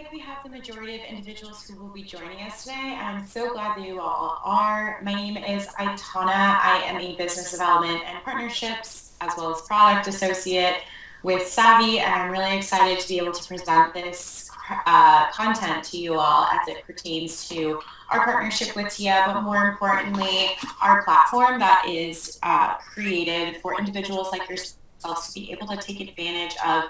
like we have the majority of individuals who will be joining us today. I'm so glad that you all are. My name is Aitana. I am a business development and partnerships as well as product associate with Savi, and I'm really excited to be able to present this content to you all as it pertains to our partnership with TIA, but more importantly, our platform that is created for individuals like yourselves to be able to take advantage of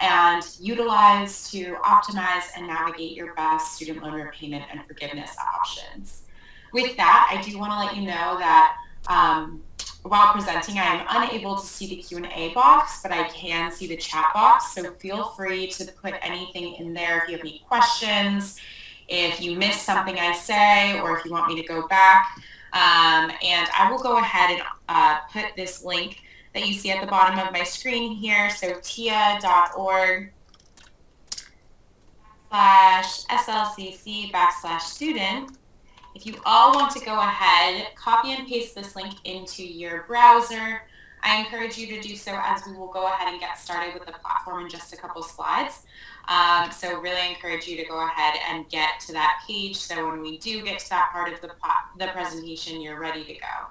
and utilize to optimize and navigate your best student loan repayment and forgiveness options. With that, I do want to let you know that while presenting, I am unable to see the Q&A box, but I can see the chat box. So feel free to put anything in there if you have any questions, if you missed something I say, or if you want me to go back. And I will go ahead and put this link that you see at the bottom of my screen here. So tia.org/slcc/student. If you all want to go ahead, copy and paste this link into your browser. I encourage you to do so as we will go ahead and get started with the platform in just a couple slides. So really encourage you to go ahead and get to that page so when we do get to that part of the presentation, you're ready to go.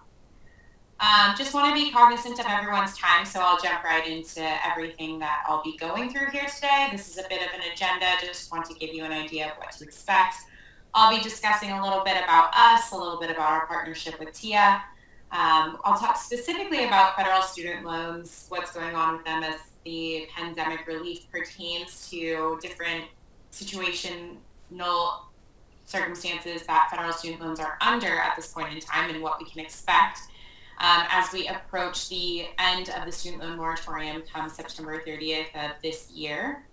Just want to be cognizant of everyone's time, so I'll jump right into everything that I'll be going through here today. This is a bit of an agenda, just want to give you an idea of what to expect. I'll be discussing a little bit about us, a little bit about our partnership with TIA. I'll talk specifically about federal student loans, what's going on with them as the pandemic relief pertains to different situational circumstances that federal student loans are under at this point in time and what we can expect as we approach the end of the student loan moratorium come September 30th of this year.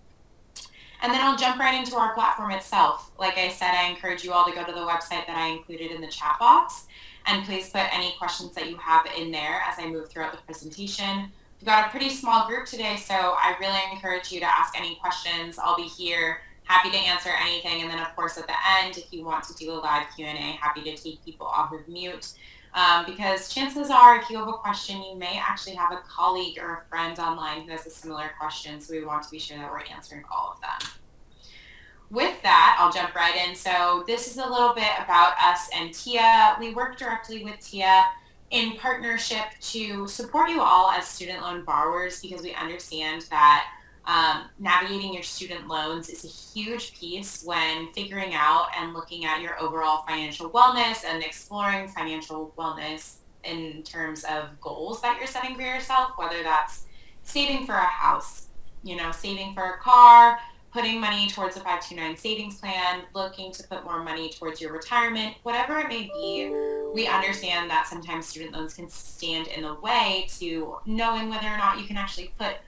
And then I'll jump right into our platform itself. Like I said, I encourage you all to go to the website that I included in the chat box, and please put any questions that you have in there as I move throughout the presentation. We've got a pretty small group today, so I really encourage you to ask any questions. I'll be here, happy to answer anything, and then of course at the end, if you want to do a live Q&A, happy to take people off of mute. Because chances are, if you have a question, you may actually have a colleague or a friend online who has a similar question, so we want to be sure that we're answering all of them. With that, I'll jump right in. So this is a little bit about us and TIA. We work directly with TIA in partnership to support you all as student loan borrowers because we understand that navigating your student loans is a huge piece when figuring out and looking at your overall financial wellness and exploring financial wellness in terms of goals that you're setting for yourself, whether that's saving for a house, saving for a car, putting money towards a 529 savings plan, looking to put more money towards your retirement, whatever it may be. We understand that sometimes student loans can stand in the way to knowing whether or not you can actually put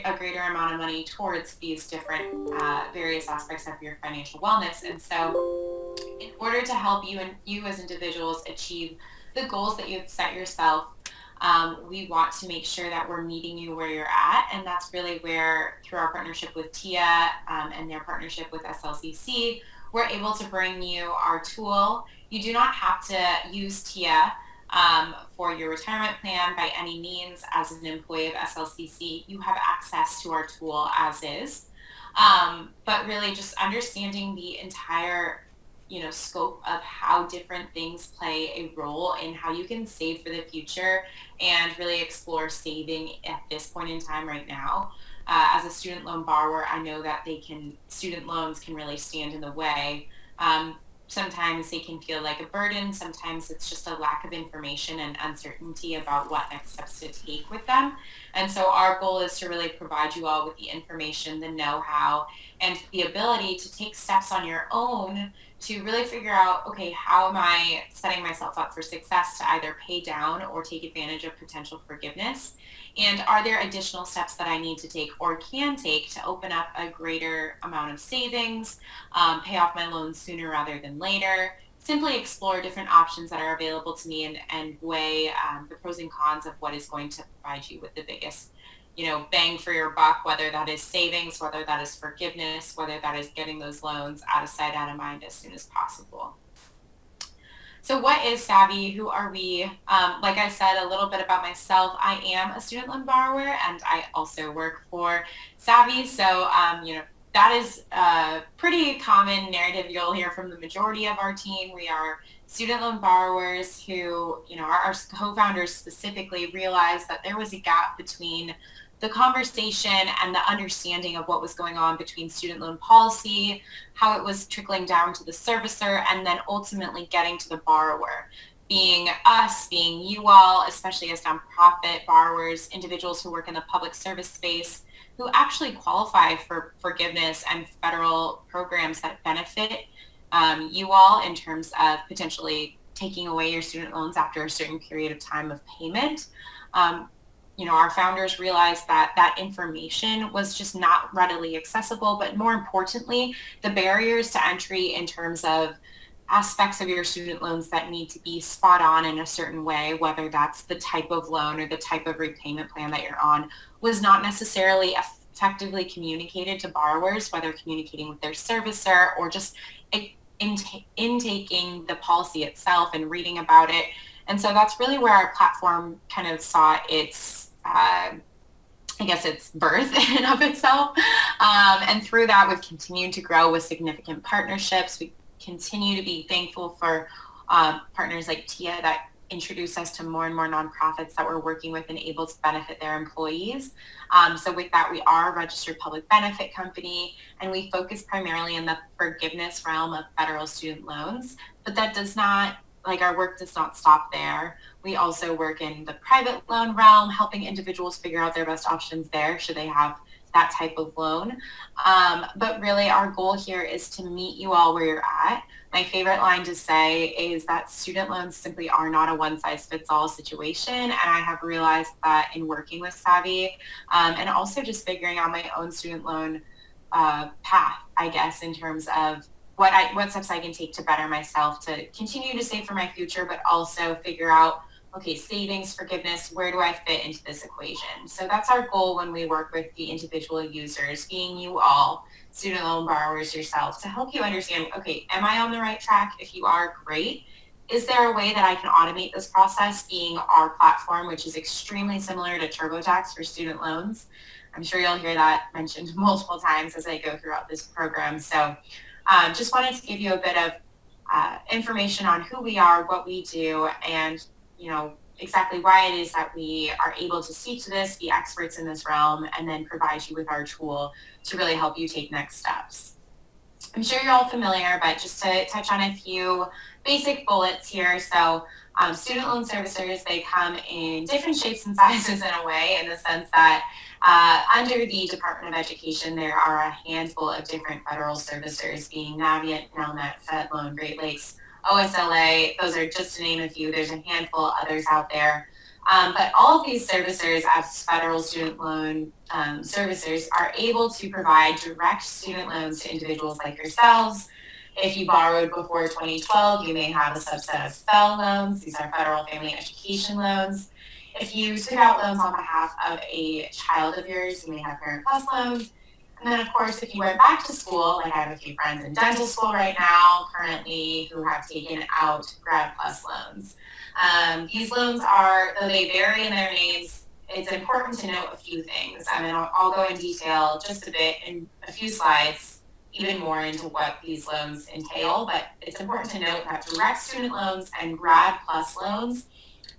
a greater amount of money towards these different various aspects of your financial wellness. And so in order to help you and you as individuals achieve the goals that you've set yourself, we want to make sure that we're meeting you where you're at. And that's really where, through our partnership with TIA and their partnership with SLCC, we're able to bring you our tool. You do not have to use TIA for your retirement plan by any means. As an employee of SLCC, you have access to our tool as is. But really just understanding the entire scope of how different things play a role in how you can save for the future and really explore saving at this point in time right now. As a student loan borrower, I know that student loans can really stand in the way. Sometimes they can feel like a burden. Sometimes it's just a lack of information and uncertainty about what next steps to take with them. And so our goal is to really provide you all with the information, the know-how, and the ability to take steps on your own to really figure out, okay, how am I setting myself up for success to either pay down or take advantage of potential forgiveness? And are there additional steps that I need to take or can take to open up a greater amount of savings, pay off my loans sooner rather than later, simply explore different options that are available to me and weigh the pros and cons of what is going to provide you with the biggest bang for your buck, whether that is savings, whether that is forgiveness, whether that is getting those loans out of sight, out of mind as soon as possible. So what is Savi? Who are we? Like I said, a little bit about myself. I am a student loan borrower and I also work for Savi. So, that is a pretty common narrative you'll hear from the majority of our team. We are student loan borrowers who, our co-founders specifically realized that there was a gap between the conversation and the understanding of what was going on between student loan policy, how it was trickling down to the servicer, and then ultimately getting to the borrower. Being us, being you all, especially as nonprofit borrowers, individuals who work in the public service space, who actually qualify for forgiveness and federal programs that benefit you all in terms of potentially taking away your student loans after a certain period of time of payment. Our founders realized that information was just not readily accessible, but more importantly, the barriers to entry in terms of aspects of your student loans that need to be spot on in a certain way, whether that's the type of loan or the type of repayment plan that you're on, was not necessarily effectively communicated to borrowers, whether communicating with their servicer or just intaking the policy itself and reading about it. And so that's really where our platform kind of saw its birth in and of itself. And through that, we've continued to grow with significant partnerships. We continue to be thankful for partners like TIA that introduce us to more and more nonprofits that we're working with and able to benefit their employees. So with that, we are a registered public benefit company, and we focus primarily in the forgiveness realm of federal student loans. But that does not, our work does not stop there. We also work in the private loan realm, helping individuals figure out their best options there should they have that type of loan. But really our goal here is to meet you all where you're at. My favorite line to say is that student loans simply are not a one-size-fits-all situation. And I have realized that in working with Savi, and also just figuring out my own student loan path, I guess, in terms of what steps I can take to better myself, to continue to save for my future, but also figure out, okay, savings, forgiveness, where do I fit into this equation? So that's our goal when we work with the individual users, being you all, student loan borrowers yourself, to help you understand, okay, am I on the right track? If you are, great. Is there a way that I can automate this process, being our platform, which is extremely similar to TurboTax for student loans? I'm sure you'll hear that mentioned multiple times as I go throughout this program. So just wanted to give you a bit of information on who we are, what we do, and exactly why it is that we are able to speak to this, be experts in this realm, and then provide you with our tool to really help you take next steps. I'm sure you're all familiar, but just to touch on a few basic bullets here. So student loan servicers, they come in different shapes and sizes in a way, in the sense that under the Department of Education, there are a handful of different federal servicers, being Navient, Nelnet, FedLoan, Great Lakes, OSLA. Those are just to name a few. There's a handful others out there. But all of these servicers, as federal student loan servicers, are able to provide direct student loans to individuals like yourselves. If you borrowed before 2012, you may have a subset of FFEL loans. These are federal family education loans. If you took out loans on behalf of a child of yours, you may have Parent Plus loans. And then, of course, if you went back to school, like I have a few friends in dental school right now currently who have taken out Grad Plus loans. These loans are, though they vary in their names, it's important to note a few things. I mean, I'll go in detail just a bit in a few slides, even more into what these loans entail, but it's important to note that direct student loans and Grad Plus loans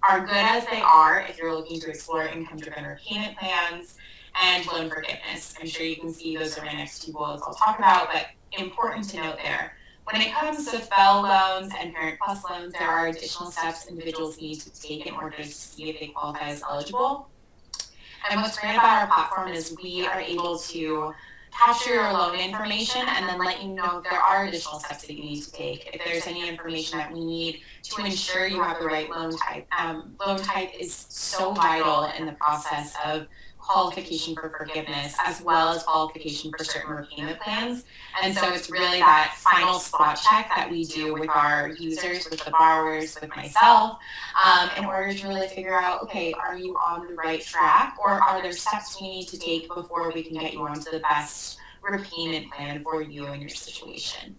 are good as they are if you're looking to explore income-driven repayment plans and loan forgiveness. I'm sure you can see those are my next two bullets I'll talk about, but important to note there. When it comes to FFEL loans and Parent Plus loans, there are additional steps individuals need to take in order to see if they qualify as eligible. And what's great about our platform is we are able to capture your loan information and then let you know if there are additional steps that you need to take. If there's any information that we need to ensure you have the right loan type. Loan type is so vital in the process of qualification for forgiveness, as well as qualification for certain repayment plans. And so it's really that final spot check that we do with our users, with the borrowers, with myself, in order to really figure out, okay, are you on the right track, or are there steps we need to take before we can get you onto the best repayment plan for you and your situation.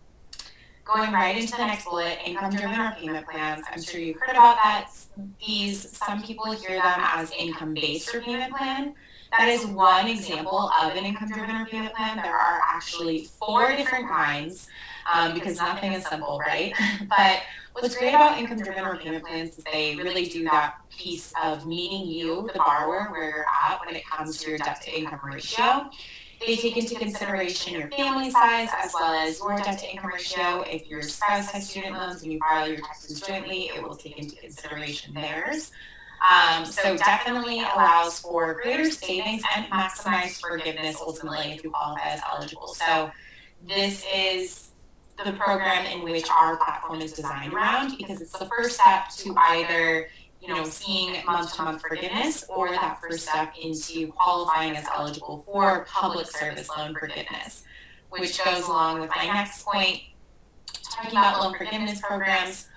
Going right into the next bullet, income-driven repayment plans. I'm sure you've heard about that. Some people hear them as income-based repayment plan. That is one example of an income-driven repayment plan. There are actually 4 different kinds because nothing is simple, right? But what's great about income-driven repayment plans is they really do that piece of meeting you, the borrower, where you're at when it comes to your debt-to-income ratio. They take into consideration your family size as well as your debt-to-income ratio. If your spouse has student loans and you file your taxes jointly, it will take into consideration theirs. So definitely allows for greater savings and maximized forgiveness ultimately if you qualify as eligible. So this is the program in which our platform is designed around because it's the first step to either seeing month-to-month forgiveness or that first step into qualifying as eligible for public service loan forgiveness, which goes along with my next point, talking about loan forgiveness programs.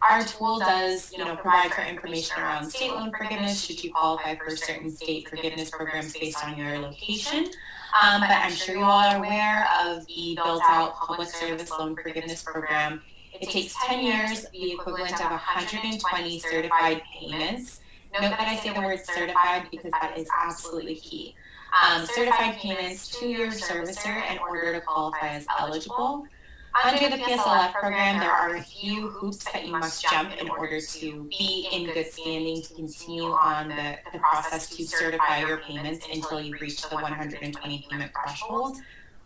Our tool does, provide for information around state loan forgiveness should you qualify for certain state forgiveness programs based on your location. But I'm sure you all are aware of the built-out public service loan forgiveness program. It takes 10 years, the equivalent of 120 certified payments. Note that I say the word certified because that is absolutely key. Certified payments to your servicer in order to qualify as eligible. Under the PSLF program, there are a few hoops that you must jump in order to be in good standing to continue on the process to certify your payments until you reach the 120 payment threshold.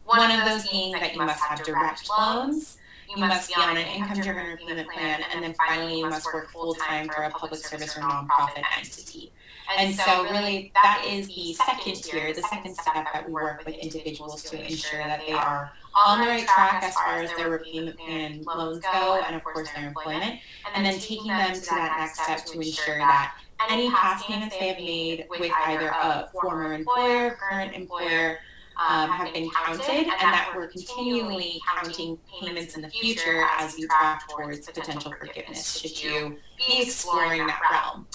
One of those being that you must have direct loans, you must be on an income-driven repayment plan, and then finally you must work full-time for a public service or nonprofit entity. And so really that is the second tier, the second step that we work with individuals to ensure that they are on the right track as far as their repayment plan loans go and of course their employment, and then taking them to that next step to ensure that any past payments they have made with either a former employer, current employer, have been counted, and that we're continually counting payments in the future as you track towards potential forgiveness should you be exploring that realm.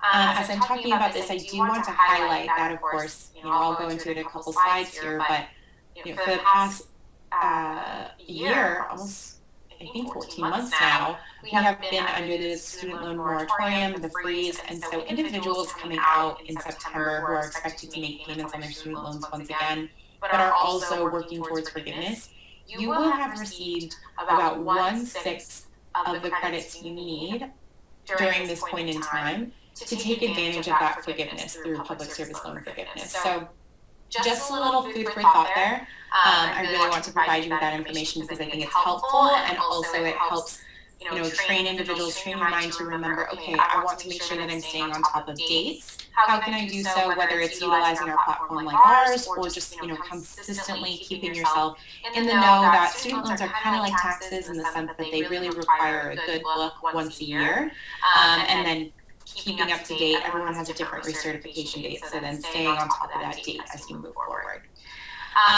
As I'm talking about this, I do want to highlight that, of course, I'll go into it a couple slides here, but for the past year, almost I think 14 months now, we have been under the student loan moratorium, the freeze, and so individuals coming out in September who are expected to make payments on their student loans once again, but are also working towards forgiveness, you will have received about 1/6 of the credits you need during this point in time to take advantage of that forgiveness through public service loan forgiveness. So just a little food for thought there. I really want to provide you with that information because I think it's helpful, and also it helps train individuals, train your mind to remember, okay, I want to make sure that I'm staying on top of dates. How can I do so, whether it's utilizing our platform like ours or just, consistently keeping yourself in the know that student loans are kind of like taxes in the sense that they really require a good look once a year. And then keeping up to date, everyone has a different recertification date, so then staying on top of that date as you move forward.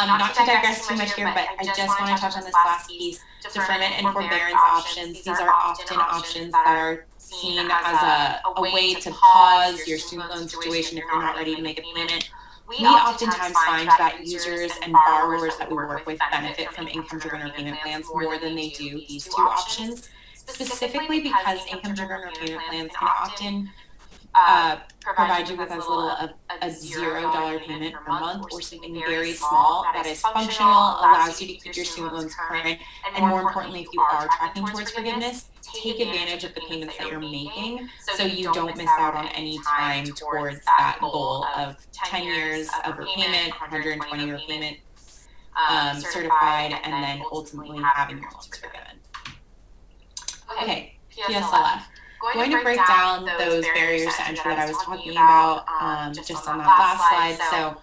Not to digress too much here, but I just want to touch on this last piece. Deferment and forbearance options. These are often options that are seen as a way to pause your student loan situation if you're not ready to make a payment. We oftentimes find that users and borrowers that we work with benefit from income-driven repayment plans more than they do these two options, specifically because income-driven repayment plans can often provide you with as little of a $0 payment per month or something very small that is functional, allows you to keep your student loans current, and more importantly, if you are tracking towards forgiveness, take advantage of the payments that you're making so you don't miss out on any time towards that goal of 10 years of repayment, 120 repayment certified, and then ultimately having your loans forgiven. Okay, PSLF. Going to break down those barriers to entry that I was talking about just on that last slide. So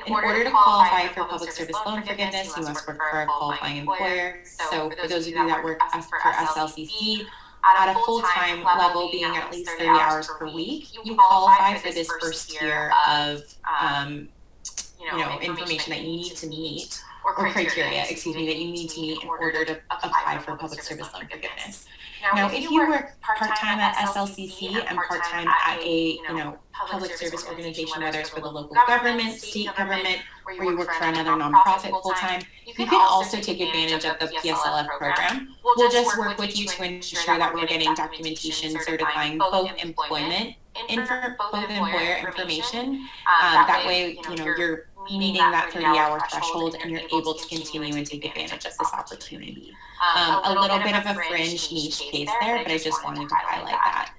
in order to qualify for public service loan forgiveness, you must work for a qualifying employer. So for those of you that work for SLCC, at a full-time level, being at least 30 hours per week, you qualify for this first tier of information that you need to meet, or criteria, that you need to meet in order to apply for public service loan forgiveness. Now, if you work part-time at SLCC and part-time at a public service organization, whether it's for the local government, state government, or you work for another nonprofit full-time, you can also take advantage of the PSLF program. We'll just work with you to ensure that we're getting documentation certifying both employment both employer information. That way, you're meeting that 30-hour threshold and you're able to continue and take advantage of this opportunity. A little bit of a fringe niche case there, but I just wanted to highlight that.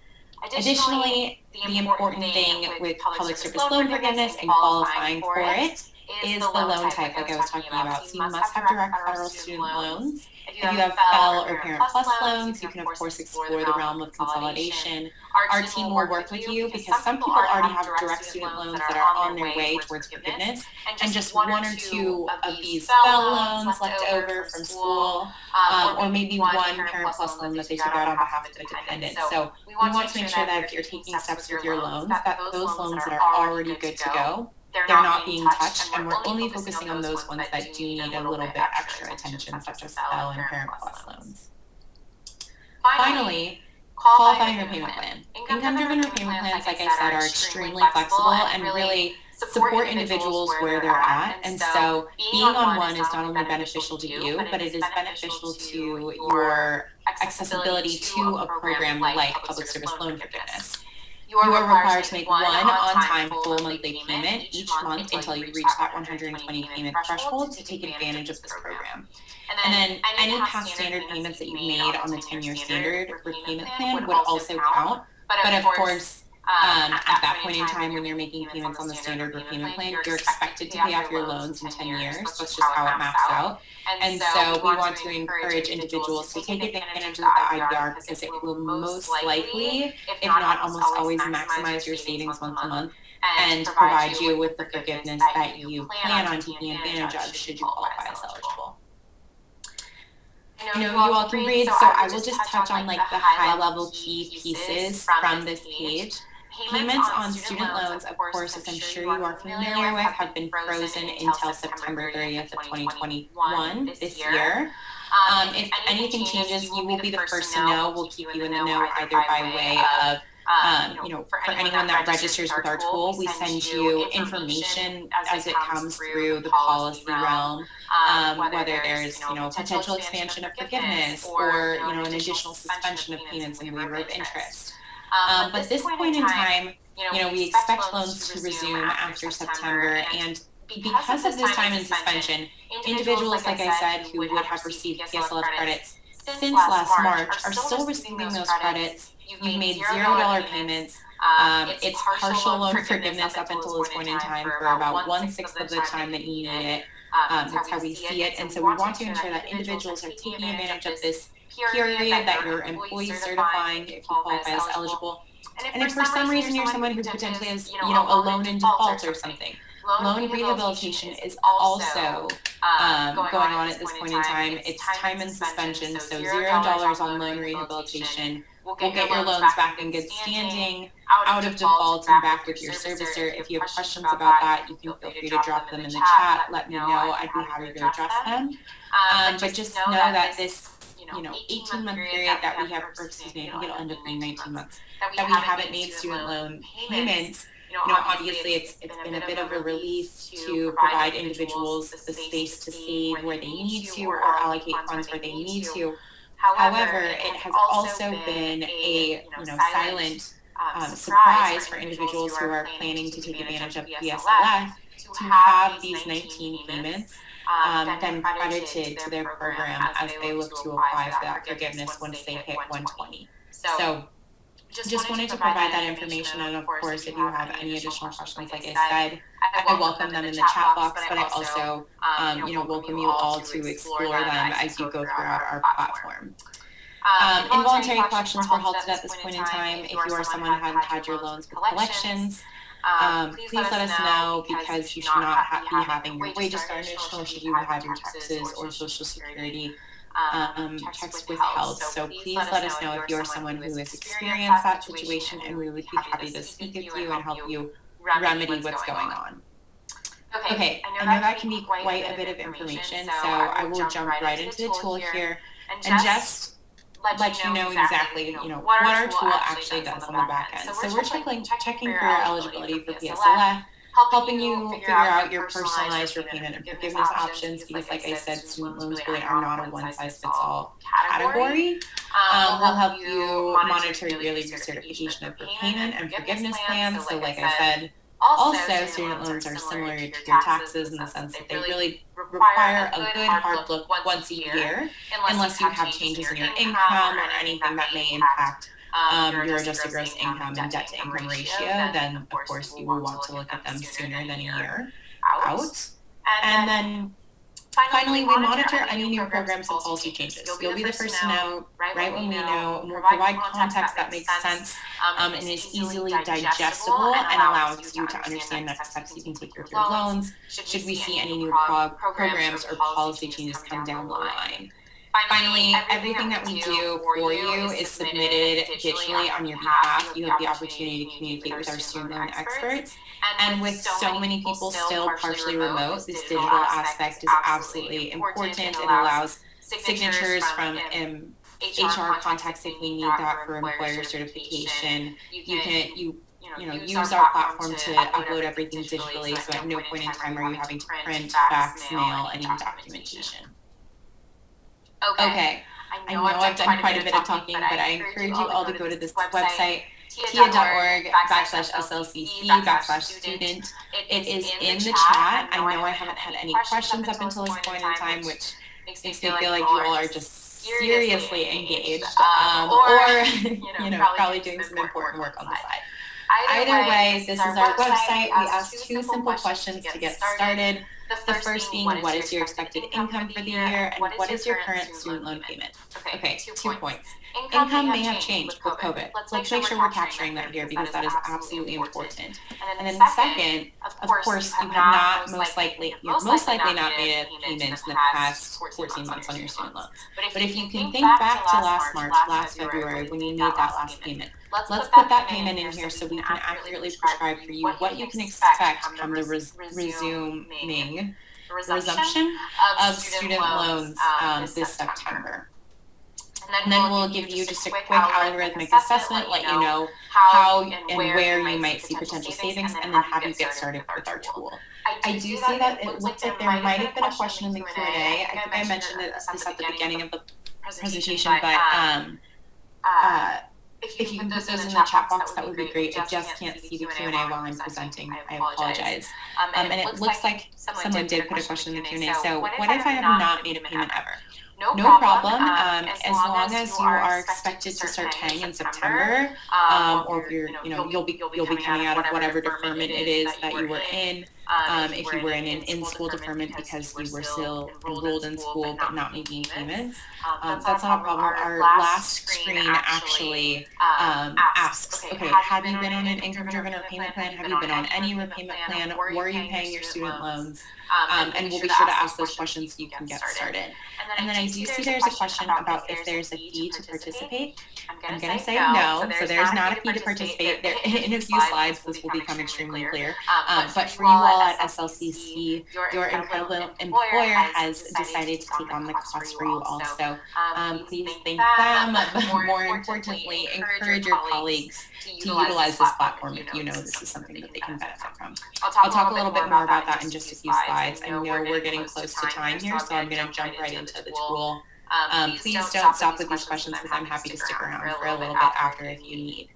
Additionally, the important thing with public service loan forgiveness and qualifying for it is the loan type, like I was talking about. So you must have direct federal student loans. If you have FFEL or Parent Plus loans, you can of course explore the realm of consolidation. Our team will work with you because some people already have direct student loans that are on their way towards forgiveness, and just one or two of these FFEL loans left over from school, or maybe one Parent Plus loan that they took out on behalf of a dependent. So we want to make sure that if you're taking steps with your loans, that those loans that are already good to go, they're not being touched, and we're only focusing on those ones that do need a little bit extra attention, such as FFEL and Parent Plus loans. Finally, qualifying repayment plan. Income-driven repayment plans, like I said, are extremely flexible and really support individuals where they're at. And so being on one is not only beneficial to you, but it is beneficial to your accessibility to a program like public service loan forgiveness. You are required to make one on-time full monthly payment each month until you reach that 120 payment threshold to take advantage of this program. And then any past standard payments that you've made on the 10-year standard repayment plan would also count. But of course, at that point in time when you're making payments on the standard repayment plan, you're expected to pay off your loans in 10 years. That's just how it maps out. And so we want to encourage individuals to take advantage of the IDR because it will most likely, if not almost always, maximize your savings month to month and provide you with the forgiveness that you plan on taking advantage of should you qualify as eligible. You all can read, so I will just touch on like the high-level key pieces from this page. Payments on student loans, of course, as I'm sure you are familiar with, have been frozen until September 30th of 2021 this year. If anything changes, you will be the first to know. We'll keep you in the know either by way of, for anyone that registers with our tool, we send you information as it comes through the policy realm, whether there's, potential expansion of forgiveness or, an additional suspension of payments and waiver of interest. But at this point in time, we expect loans to resume after September, and because of this time in suspension, individuals, like I said, who would have received PSLF credits since last March are still receiving those credits. You've made $0 payments. It's partial loan forgiveness up until this point in time for about 1/6 of the time that you need it. That's how we see it. And so we want to ensure that individuals are taking advantage of this period, that your employee certifying if you qualify as eligible. And if for some reason you're someone who potentially has, a loan in default or something, loan rehabilitation is also going on at this point in time. It's time in suspension, so $0 on loan rehabilitation. We'll get your loans back in good standing, out of default, and back with your servicer. If you have questions about that, you can feel free to drop them in the chat. Let me know. I'd be happy to address them. But just know that this 18-month period that we have, or excuse me, I think it'll end up being 19 months, that we haven't made student loan payments, obviously it's been a bit of a relief to provide individuals the space to save where they need to or allocate funds where they need to. However, it has also been a silent surprise for individuals who are planning to take advantage of PSLF to have these 19 payments then credited to their program as they look to apply for that forgiveness once they hit 120. So just wanted to provide that information, and of course, if you have any additional questions, like I said, I welcome them in the chat box, but I also, welcome you all to explore them as you go throughout our platform. Involuntary collections were halted at this point in time. If you are someone who hadn't had your loans with collections, please let us know, because you should not be having your wages garnished, nor should you have your taxes or Social Security checks withheld. So please let us know if you're someone who has experienced that situation, and we would be happy to speak with you and help you remedy what's going on. Okay, I know that can be quite a bit of information, so I will jump right into the tool here and just let you know exactly, what our tool actually does on the back end. So we're checking for your eligibility for PSLF, helping you figure out your personalized repayment and forgiveness options, because like I said, student loans really are not a one-size-fits-all category. We'll help you monitor yearly recertification of repayment and forgiveness plans. So like I said, also, student loans are similar to your taxes in the sense that they really require a good hard look once a year, unless you have changes in your income or anything that may impact your adjusted gross income and debt to income ratio. Then of course you will want to look at them sooner than a year out. And then finally, we monitor any new programs and policy changes. You'll be the first to know right when we know, and we'll provide context that makes sense and is easily digestible and allows you to understand next steps you can take with your loans should we see any new programs or policy changes come down the line. Finally, everything that we do for you is submitted digitally on your behalf. You have the opportunity to communicate with our student loan experts. And with so many people still partially remote, this digital aspect is absolutely important. It allows signatures from HR contacts if we need that for employer certification. You can use our platform to upload everything digitally, so at no point in time are you having to print, fax, mail any documentation. Okay, I know I've done quite a bit of talking, but I encourage you all to go to this website, tia.org/SLCC/student. It is in the chat. I know I haven't had any questions up until this point in time, which makes me feel like you all are just seriously engaged, or probably doing some important work on the side. Either way, this is our website. We ask two simple questions to get started. The first being, what is your expected income for the year, and what is your current student loan payment? Okay, 2 points. Income may have changed with COVID. Let's make sure we're capturing that here, because that is absolutely important. And then second, of course, you have most likely not made a payment in the past 14 months on your student loans. But if you can think back to last March, last February, when you made that last payment, let's put that payment in here so we can accurately prescribe for you what you can expect from the resumption of student loans this September. And then we'll give you just a quick algorithmic assessment, let you know how and where you might see potential savings, and then have you get started with our tool. I do see that it looks like there might have been a question in the Q&A. I think I mentioned this at the beginning of the presentation, but if you can put those in the chat box, that would be great. I just can't see the Q&A while I'm presenting. I apologize. And it looks like someone did put a question in the Q&A. So what if I have not made a payment ever? No problem. As long as you are expected to start paying in September, or if you'll be coming out of whatever deferment it is that you were in. If you were in an in-school deferment because you were still enrolled in school but not making payments, that's not a problem. Our last screen actually asks, okay, have you been on an income-driven repayment plan? Have you been on any repayment plan? Were you paying your student loans? And we'll be sure to ask those questions so you can get started. And then I do see there's a question about if there's a fee to participate. I'm going to say no. So there's not a fee to participate. In a few slides, this will become extremely clear. But for you all at SLCC, your incredible employer has decided to take on the cost for you also. Please thank them, but more importantly, encourage your colleagues to utilize this platform if you know this is something that they can benefit from. I'll talk a little bit more about that in just a few slides. I know we're getting close to time here, so I'm going to jump right into the tool. Please don't stop with these questions, because I'm happy to stick around for a little bit after if you need.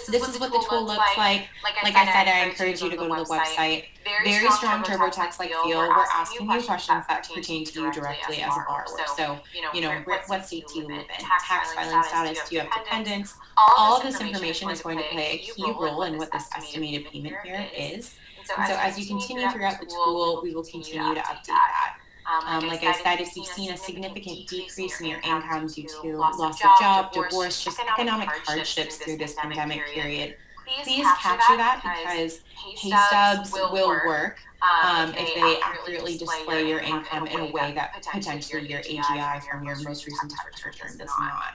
This is what the tool looks like. Like I said, I encourage you to go to the website. Very strong TurboTax-like feel. We're asking you questions that pertain to you directly as a borrower. So, what state do you live in? Tax filing status? Do you have dependents? All of this information is going to play a key role in what this estimated payment here is. And so as you continue throughout the tool, we will continue to update that. Like I said, if you've seen a significant decrease in your income due to loss of job, divorce, just economic hardships through this pandemic period, please capture that, because pay stubs will work if they accurately display your income in a way that potentially your AGI from your most recent tax return does not.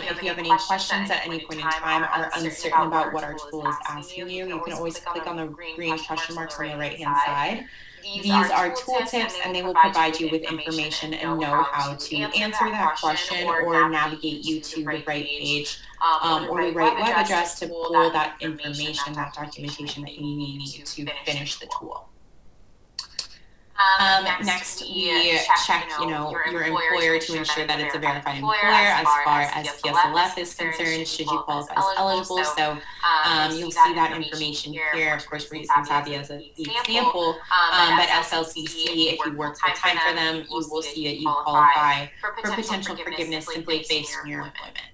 If you have any questions at any point in time, or uncertain about what our tool is asking you, you can always click on the green question marks on the right-hand side. These are tooltips, and they will provide you with information and know how to answer that question or navigate you to the right page or the right web address to pull that information, that documentation that you need to finish the tool. Next, we check, your employer to ensure that it's a verified employer as far as PSLF is concerned, should you qualify as eligible. So you'll see that information here. Of course, we're using Savi as the example, but SLCC, if you work full-time for them, you will see that you qualify for potential forgiveness simply based on your employment.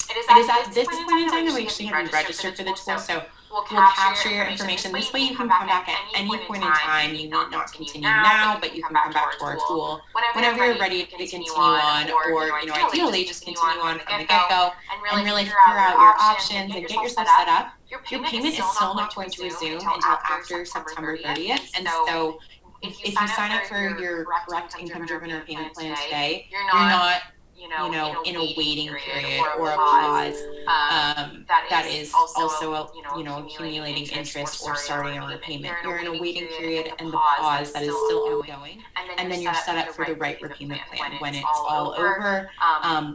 It is at this point in time that we actually have you register for the tool, so we'll capture your information. This way you can come back at any point in time. You need not continue now, but you can come back to our tool whenever you're ready to continue on, or ideally just continue on from the get-go and really figure out your options and get yourself set up. Your payment is still not going to resume until after September 30th, and so if you sign up for your correct income-driven or payment plan today, you're not in a waiting period or a pause that is also, accumulating interest or starting a repayment. You're in a waiting period and the pause that is still ongoing, and then you're set up for the right repayment plan when it's all over.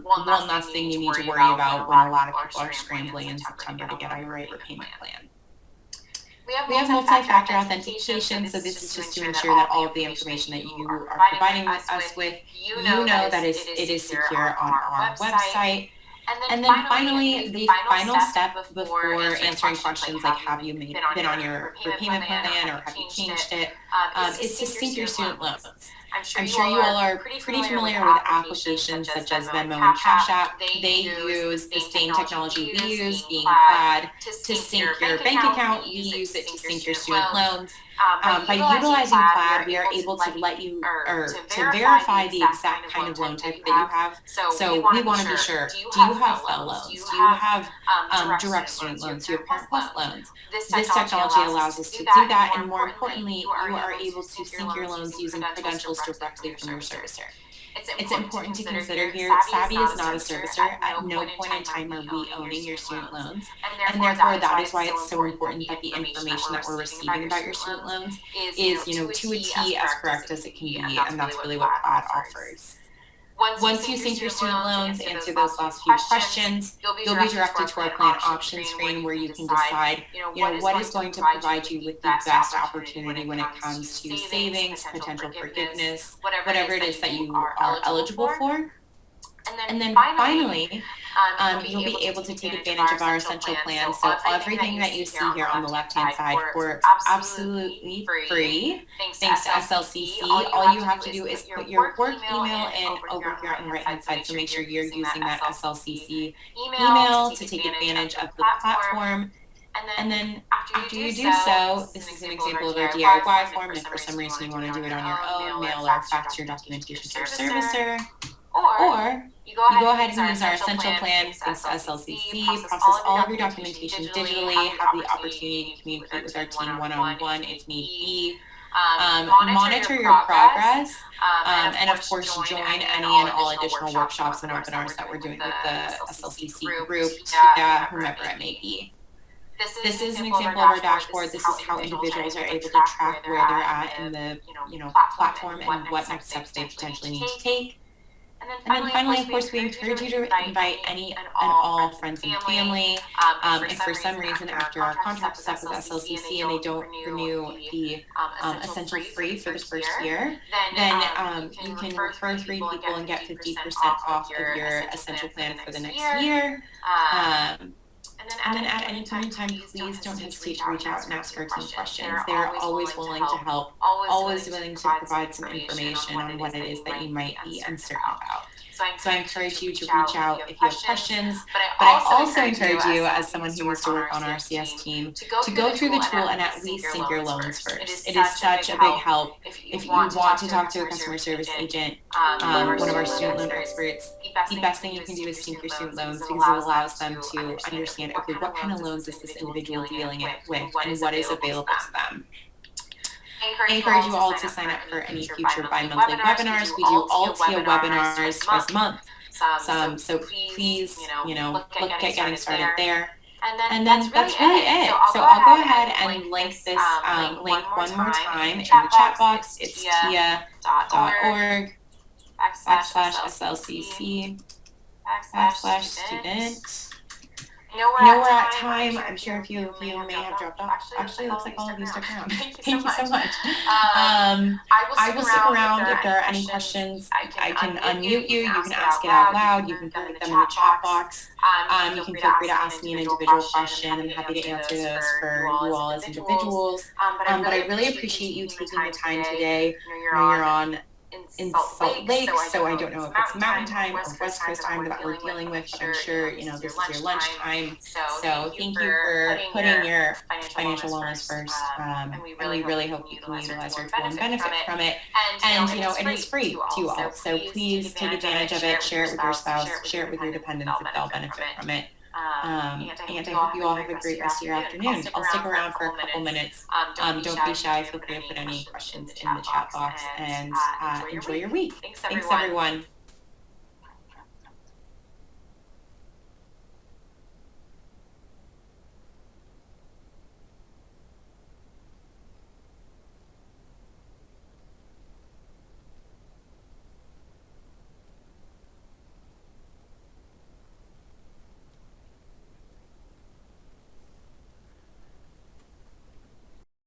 One last thing you need to worry about when a lot of people are scrambling in September to get on the right repayment plan. We have multi-factor authentication, so this is just to ensure that all of the information that you are providing us with, that it is secure on our website. And then finally, the final step before answering questions like have you been on your repayment plan or have you changed it, is to sync your student loans. I'm sure you all are pretty familiar with applications such as Venmo and Cash App. They use the same technology we use, being Plaid, to sync your bank account. We use it to sync your student loans. By utilizing Plaid, we are able to let you, or to verify the exact kind of loan type that you have. So we want to be sure, do you have FFEL loans? Do you have direct student loans? Do you have Parent Plus loans? This technology allows us to do that, and more importantly, you are able to sync your loans using credentials directly from your servicer. It's important to consider here, Savi is not a servicer. At no point in time are we owning your student loans, and therefore that is why it's so important that the information that we're receiving about your student loans is, to a T as correct as it can be, and that's really what Plaid offers. Once you sync your student loans, answer those last few questions, you'll be directed to our plan options screen where you can decide, what is going to provide you with the best opportunity when it comes to savings, potential forgiveness, whatever it is that you are eligible for. And then finally, you'll be able to take advantage of our essential plan. So everything that you see here on the left-hand side works absolutely free, thanks to SLCC. All you have to do is put your work email in over here on the right-hand side. So make sure you're using that SLCC email to take advantage of the platform. And then after you do so, this is an example of our DIY form. If for some reason you want to do it on your own, mail or fax your documentation to your servicer. Or you go ahead and use our essential plan, thanks to SLCC, process all of your documentation digitally, have the opportunity to communicate with our team one-on-one if need be, monitor your progress, and of course join any and all additional workshops and webinars that we're doing with the SLCC group, whomever it may be. This is an example of our dashboard. This is how individuals are able to track where they're at in the platform and what next steps they potentially need to take. And then finally, of course, we encourage you to invite any and all friends and family. If for some reason after our contract is up with SLCC and they don't renew the Essential Free for the first year, then you can refer 3 people and get 50% off of your Essential Plan for the next year. And then at any point in time, please don't hesitate to reach out and ask our team questions. They're always willing to help, always willing to provide some information on what it is that you might be uncertain about. So I encourage you to reach out if you have questions, but I also encourage you, as someone who used to work on our CS team, to go through the tool and at least sync your loans first. It is such a big help. If you want to talk to a customer service agent, one of our student loan experts, the best thing you can do is sync your student loans, because it allows them to understand, okay, what kind of loans is this individual dealing with and what is available to them. I encourage you all to sign up for any future bi-monthly webinars. We do all TIA webinars twice a month. So please, look at getting started there. And then that's really it. So I'll go ahead and link this link one more time in the chat box. It's tia.org/SLCC/student. I know we're at time. I'm sure a few of you may have dropped off. Actually, it looks like all of you stuck around. Thank you so much. I will stick around if there are any questions. I can unmute you. You can ask it out loud. You can put them in the chat box. You can feel free to ask me an individual question. I'm happy to answer those for you all as individuals. But I really appreciate you taking the time today. I know you're on in Salt Lake, so I don't know if it's mountain time or West Coast time that we're dealing with, but I'm sure, you know, this is your lunch time. So thank you for putting your financial wellness first. And we really hope you can utilize our tool and benefit from it. And, you know, it is free to you all. So please take advantage of it, share it with your spouse, share it with your dependents if they'll benefit from it. And I hope you all have a great rest of your afternoon. I'll stick around for a couple minutes. Don't be shy. Feel free to put any questions in the chat box and enjoy your week. Thanks, everyone.